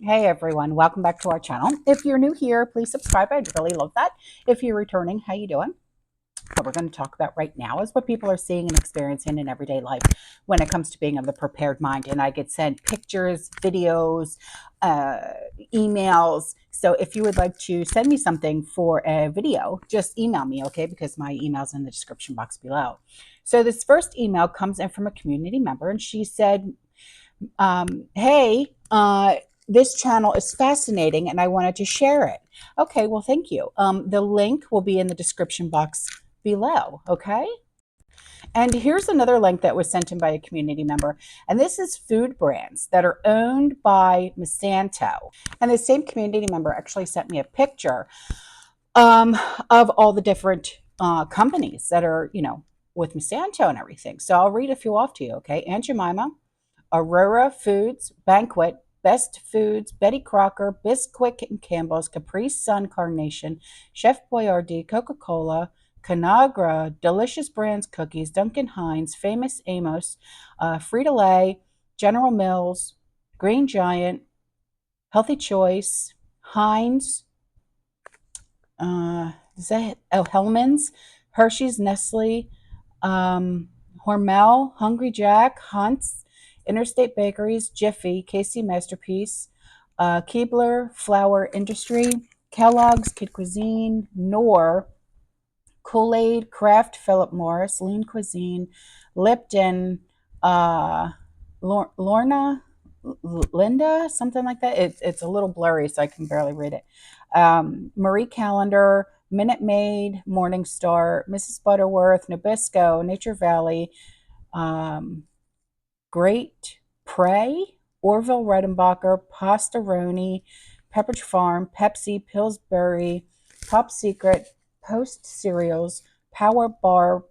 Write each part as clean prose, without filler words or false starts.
Hey everyone, welcome back to our channel. If you're new here, please subscribe. I'd really love that. If you're returning, how you doing? What we're going to talk about right now is what people are seeing and experiencing in everyday life when it comes to being of the prepared mind. And I get sent pictures, videos, uh, emails. So if you would like to send me something for a video, just email me, okay? Because my email's in the description box below. So this first email comes in from a community member, and she said, hey, this channel is fascinating and I wanted to share it. Okay, well, thank you. The link will be in the description box below, okay? And here's another link that was sent in by a community member. And this is food brands that are owned by Monsanto. And the same community member actually sent me a picture of all the different companies that are, with Monsanto and everything. So I'll read a few off to you, okay? Aunt Jemima, Aurora Foods, Banquet, Best Foods, Betty Crocker, Bisquick and Campbell's, Capri Sun Carnation, Chef Boyardee, Coca-Cola, Conagra, Delicious Brands Cookies, Duncan Hines, Famous Amos, Frito-Lay, General Mills, Green Giant, Healthy Choice, Heinz, Hellman's, Hershey's, Nestle, Hormel, Hungry Jack, Hunt's, Interstate Bakeries, Jiffy, Casey Masterpiece, Keebler, Flour Industry, Kellogg's, Kid Cuisine, Knorr, Kool-Aid, Kraft, Philip Morris, Lean Cuisine, Lipton, uh, Lorna, Linda, something like that. It's a little blurry, so I can barely read it. Marie Calendar, Minute Maid, Morningstar, Mrs. Butterworth, Nabisco, Nature Valley, um, Great Prey, Orville Redenbacher, Pastaroni, Pepperidge Farm, Pepsi, Pillsbury, Top Secret, Post Cereals, Power Bar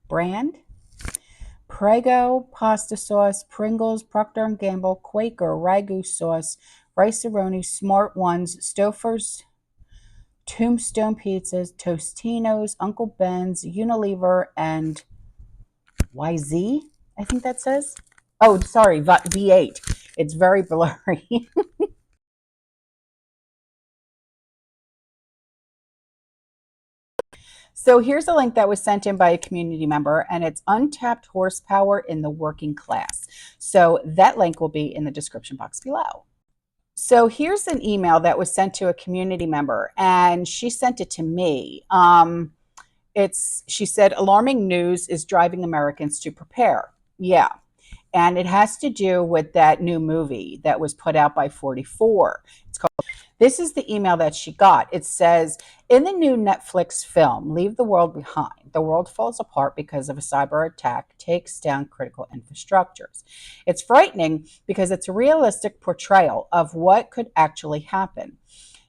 Brand, Prego, Pasta Sauce, Pringles, Procter& Gamble, Quaker, Ragu Sauce, Rice-A-Roni, Smart Ones, Stouffer's, Tombstone Pizzas, Tostinos, Uncle Ben's, Unilever, and YZ, I think that says. Oh, sorry, V8. It's very blurry. So here's a link that was sent in by a community member, and it's untapped horsepower in the working class. So that link will be in the description box below. So here's an email that was sent to a community member, and she sent it to me. She said, alarming news is driving Americans to prepare. Yeah. And it has to do with that new movie that was put out by 44. It's called, this is the email that she got. It says, in the new Netflix film, Leave the World Behind, the world falls apart because of a cyber attack, takes down critical infrastructures. It's frightening because it's a realistic portrayal of what could actually happen,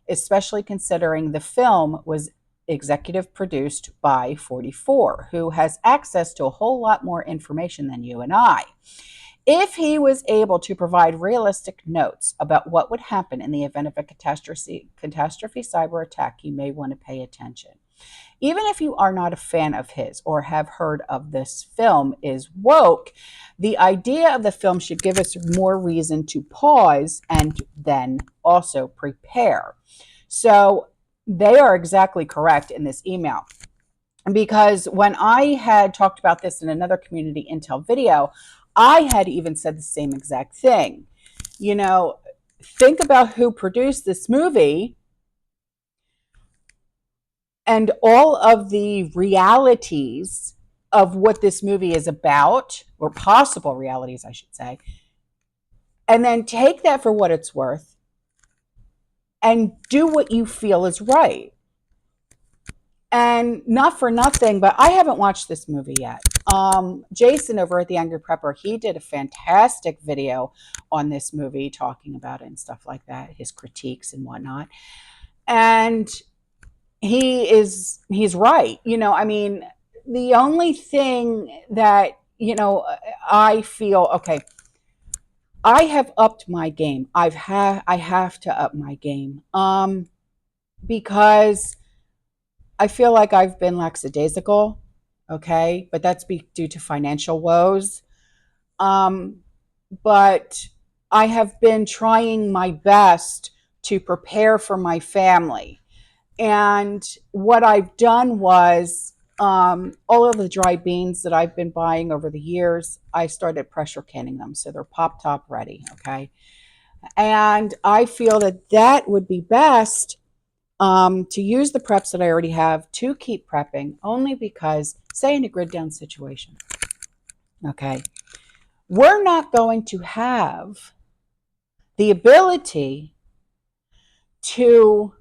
especially considering the film was executive produced by 44, who has access to a whole lot more information than you and I. If he was able to provide realistic notes about what would happen in the event of a catastrophe cyber attack, you may want to pay attention. Even if you are not a fan of his or have heard of this film is woke, the idea of the film should give us more reason to pause and then also prepare. So they are exactly correct in this email. Because when I had talked about this in another community intel video, I had even said the same exact thing. Think about who produced this movie and all of the realities of what this movie is about, or possible realities, I should say, and then take that for what it's worth and do what you feel is right. And not for nothing, but I haven't watched this movie yet. Jason over at the Angry Prepper, he did a fantastic video on this movie talking about it and stuff like that, his critiques and whatnot. And he's right. I mean, the only thing that, I feel, okay, I have upped my game. I have to up my game. Because I feel like I've been lackadaisical, okay, but that's due to financial woes. But I have been trying my best to prepare for my family. And what I've done was all of the dry beans that I've been buying over the years, I started pressure canning them. So they're pop top ready. Okay. And I feel that that would be best to use the preps that I already have to keep prepping, only because, say, in a grid down situation, okay, we're not going to have the ability to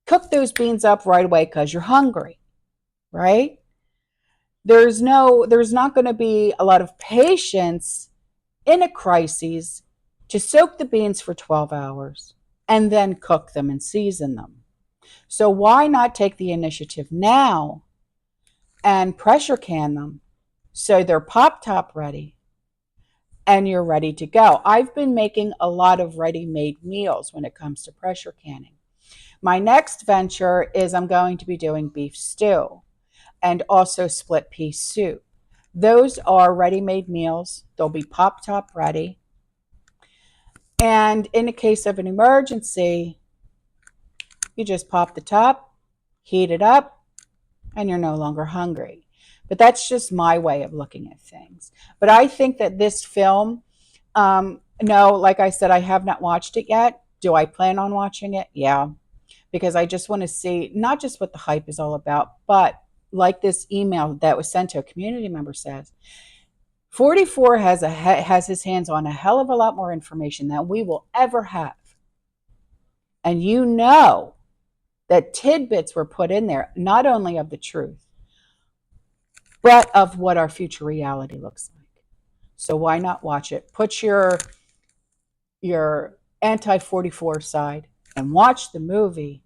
cook those beans up right away because you're hungry, right? There's not going to be a lot of patience in a crisis to soak the beans for 12 hours and then cook them and season them. So why not take the initiative now and pressure can them so they're pop top ready and you're ready to go? I've been making a lot of ready-made meals when it comes to pressure canning. My next venture is I'm going to be doing beef stew and also split pea soup. Those are ready-made meals. They'll be pop top ready. And in the case of an emergency, you just pop the top, heat it up, and you're no longer hungry. But that's just my way of looking at things. But I think that this film, no, like I said, I have not watched it yet. Do I plan on watching it? Yeah, because I just want to see not just what the hype is all about, but like this email that was sent to a community member says, 44 has his hands on a hell of a lot more information than we will ever have. And you know that tidbits were put in there, not only of the truth, but of what our future reality looks like. So why not watch it? Put your anti-44 side and watch the movie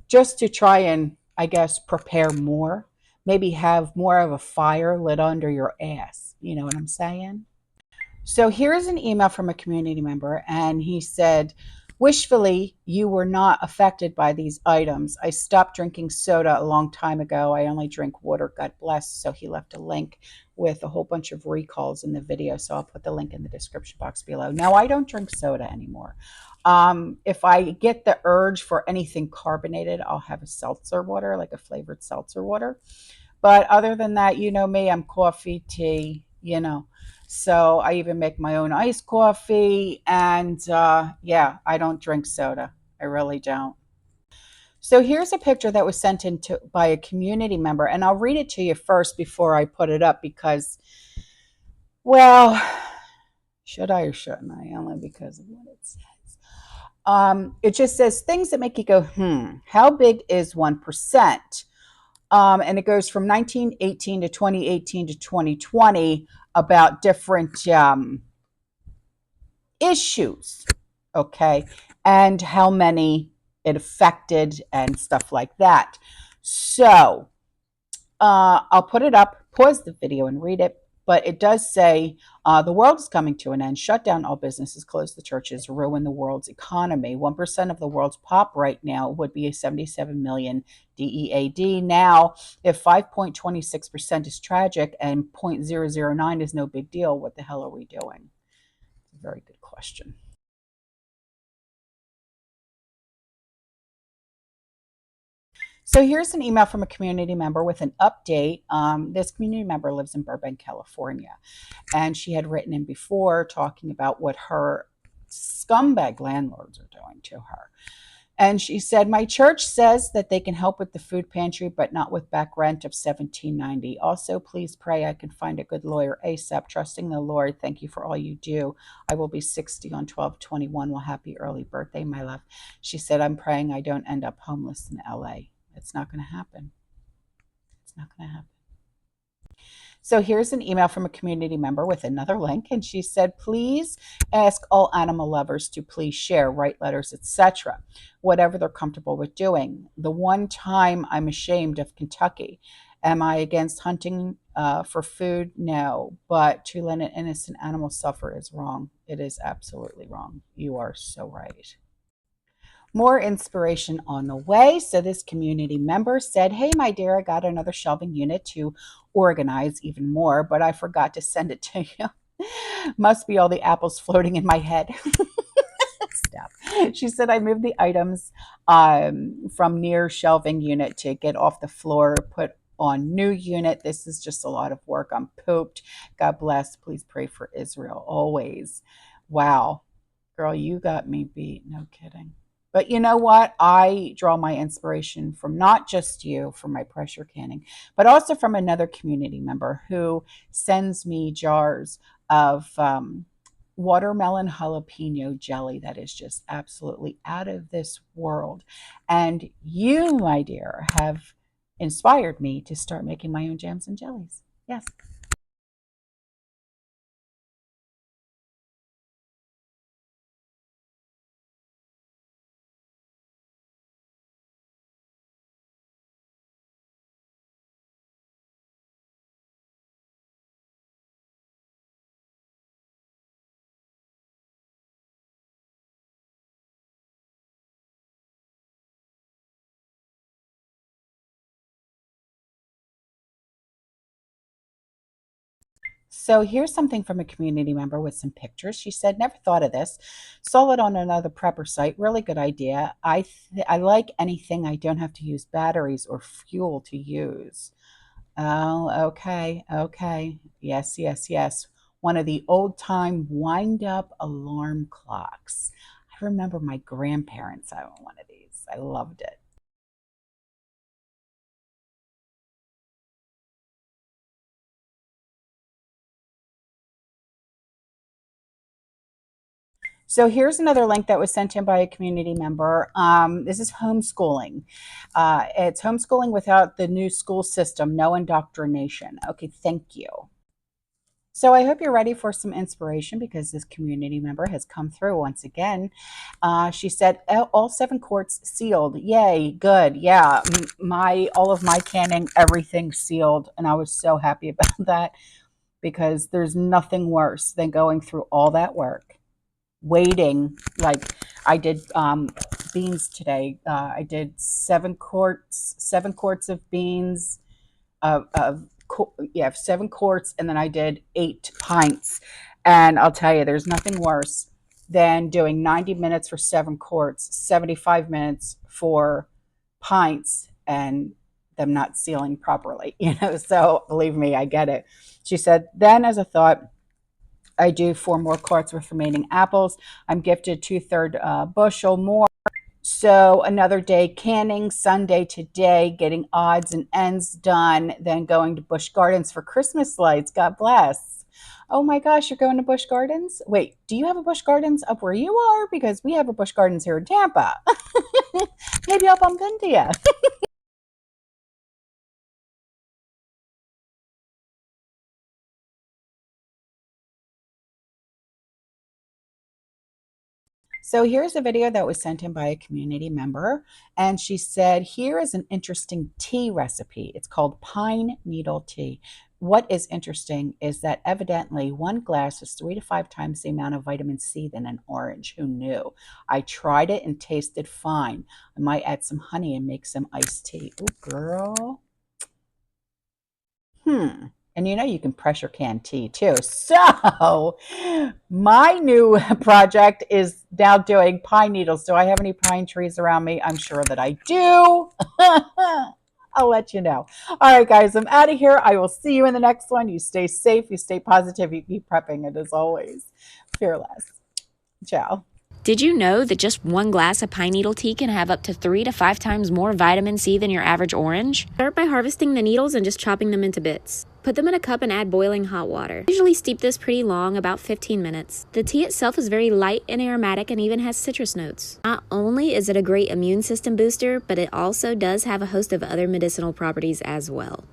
just to try and, I guess, prepare more. Maybe have more of a fire lit under your ass. You know what I'm saying? So here's an email from a community member, and he said, wishfully, you were not affected by these items. I stopped drinking soda a long time ago. I only drink water, God bless. So he left a link with a whole bunch of recalls in the video. So I'll put the link in the description box below. Now, I don't drink soda anymore. If I get the urge for anything carbonated, I'll have a seltzer water, like a flavored seltzer water. But other than that, you know me, I'm coffee, tea, you know. So I even make my own iced coffee. And yeah, I don't drink soda. I really don't. So here's a picture that was sent in by a community member. And I'll read it to you first before I put it up because, well, should I or shouldn't I? Only because of what it says. It just says things that make you go, how big is 1%? And it goes from 1918 to 2018 to 2020 about different issues, okay, and how many it affected and stuff like that. So I'll put it up, pause the video and read it. But it does say the world is coming to an end. Shut down all businesses, close the churches, ruin the world's economy. 1% of the world's pop right now would be a 77 million DEAD. Now, if 5.26% is tragic and 0.009 is no big deal, what the hell are we doing? It's a very good question. So here's an email from a community member with an update. This community member lives in Burbank, California, and she had written in before talking about what her scumbag landlords are doing to her. And she said, my church says that they can help with the food pantry, but not with back rent of $17.90. Also, please pray I can find a good lawyer ASAP. Trusting the Lord. Thank you for all you do. I will be 60 on 12/21. Well, happy early birthday, my love. She said, I'm praying I don't end up homeless in LA. It's not going to happen. It's not going to happen. So here's an email from a community member with another link, and she said, please ask all animal lovers to please share, write letters, etc., whatever they're comfortable with doing. The one time I'm ashamed of Kentucky. Am I against hunting for food? No, but to let an innocent animal suffer is wrong. It is absolutely wrong. You are so right. More inspiration on the way. So this community member said, hey, my dear, I got another shelving unit to organize even more, but I forgot to send it to you. Must be all the apples floating in my head. Step. She said I moved the items from near shelving unit to get off the floor, put on new unit. This is just a lot of work. I'm pooped. God bless. Please pray for Israel always. Wow. Girl, you got me beat. No kidding. But you know what? I draw my inspiration from not just you for my pressure canning, but also from another community member who sends me jars of watermelon jalapeno jelly that is just absolutely out of this world. And you, my dear, have inspired me to start making my own jams and jellies. Yes. So here's something from a community member with some pictures. She said, never thought of this. Saw it on another prepper site. Really good idea. I like anything I don't have to use batteries or fuel to use. Oh, okay. Okay. Yes, yes, yes. One of the old time wind up alarm clocks. I remember my grandparents having one of these. I loved it. So here's another link that was sent in by a community member. This is homeschooling. It's homeschooling without the new school system, no indoctrination. Okay, thank you. So I hope you're ready for some inspiration because this community member has come through once again. She said, all 7 quarts sealed. Yay, good. Yeah, my all of my canning, everything sealed. And I was so happy about that because there's nothing worse than going through all that work waiting. Like I did beans today. I did 7 quarts of beans of yeah, 7 quarts, and then I did 8 pints. And I'll tell you, there's nothing worse than doing 90 minutes for 7 quarts, 75 minutes for pints, and them not sealing properly. So believe me, I get it. She said, then as a thought, I do 4 more quarts with remaining apples. I'm gifted 2/3 bushel more. So another day canning, Sunday today, getting odds and ends done, then going to Busch Gardens for Christmas lights. God bless. Oh my gosh, you're going to Busch Gardens? Wait, do you have a Busch Gardens up where you are? Because we have a Busch Gardens here in Tampa. Maybe I'll bump into you. So here's a video that was sent in by a community member, and she said, here is an interesting tea recipe. It's called pine needle tea. What is interesting is that evidently 1 glass is 3 to 5 times the amount of vitamin C than an orange. Who knew? I tried it and tasted fine. I might add some honey and make some iced tea. Oh, girl. And you can pressure can tea too. So my new project is now doing pine needles. Do I have any pine trees around me? I'm sure that I do. I'll let you know. All right, guys, I'm out of here. I will see you in the next one. You stay safe, you stay positive, you keep prepping, and as always, fearless. Ciao. Did you know that just 1 glass of pine needle tea can have up to 3 to 5 times more vitamin C than your average orange? Start by harvesting the needles and just chopping them into bits. Put them in a cup and add boiling hot water. Usually steep this pretty long, about 15 minutes. The tea itself is very light and aromatic and even has citrus notes. Not only is it a great immune system booster, but it also does have a host of other medicinal properties as well.